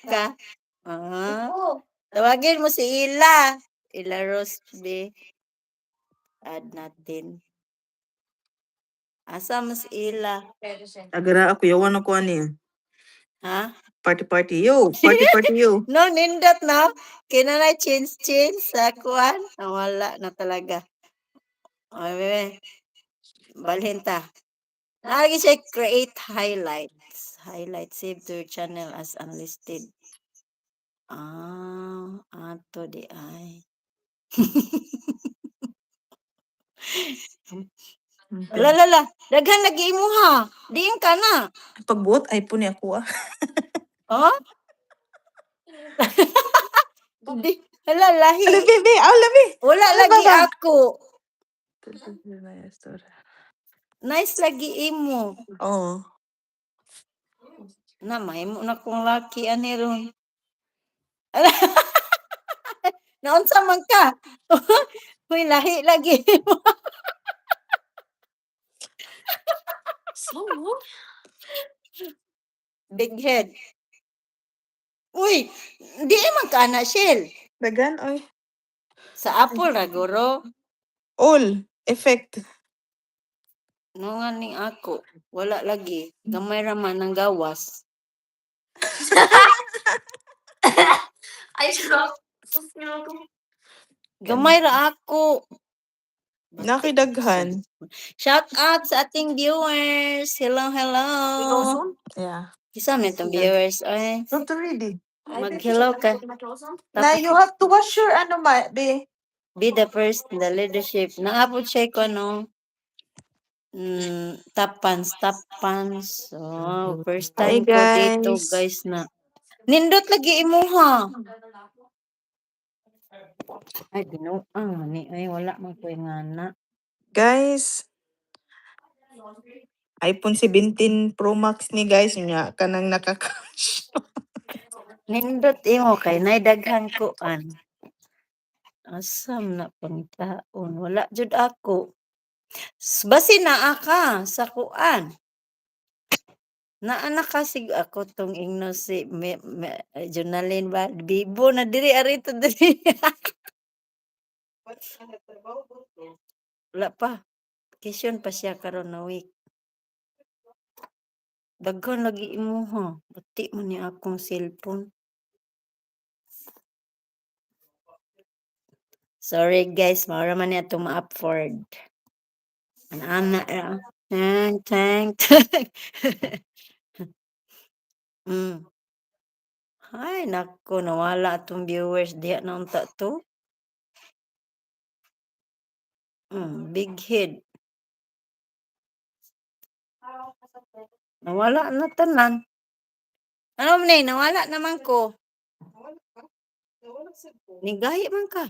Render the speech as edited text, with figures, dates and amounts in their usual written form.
ka? Ah, tawagin mo si Ila. Ila Rose B. Add natin. Asa mo si Ila? Agara ako yawan ako ani. Ha? Party yo. Party yo. No, nindot no. Kinanay change sa kuan. Wala na talaga. Ay, balhin ta. Lagi siya create highlights. Highlight save to your channel as unlisted. Ato di ay. Lala, daghan lagi mo ha. Diin ka na. Pagbuot iPhone ni ako ah. Oh? Di, hala, lahi. Ala bebe, labi. Wala Ano lagi ba? ako. Nice lagi imo. Oh. Na, mahimo na kong laki ani ron. Naunsa man ka? Uy, lahi lagi mo. So, Big head. Uy, di man ka na, Shell. dagan oy. Sa Apple ra guro. All effect. No nga ning ako. Wala lagi. Gamay ra man ang gawas. Ay, sarap. Gamay ra ako. Nakidaghan. Shout out sa ating viewers. Hello, hello. Yeah. Isa man itong viewers. Ay, Not ready. mag-hello ka. Na you have to wash your ano be. Be the first in the leadership. Naabot siya ko ano. Top pans. Oh, first Hi time ko dito, guys. guys na. Nindot lagi imuha. Ay, binuang mani. Ay, wala man ko yung ngana. Guys. iPhone 17 Pro Max ni guys niya kanang nakakash. Nindot imo kay nay daghan ko an. Asam na pangitaon. Wala jud ako. Basi naa ka sa kuan. Naa kasi ako tong ingno si Jonalyn ba? Bibo na diri arito diri. Wala pa. Vacation pa siya karon na week. Daghan lagi imuha. Bati man ni akong cellphone. Sorry guys, maura man ni atong ma-upward. Ana ra. Thank. Ay, nako, nawala atong viewers diha na unta to. Big head. Nawala na tanan. Ano man nawala naman ko. Nigahi man ka.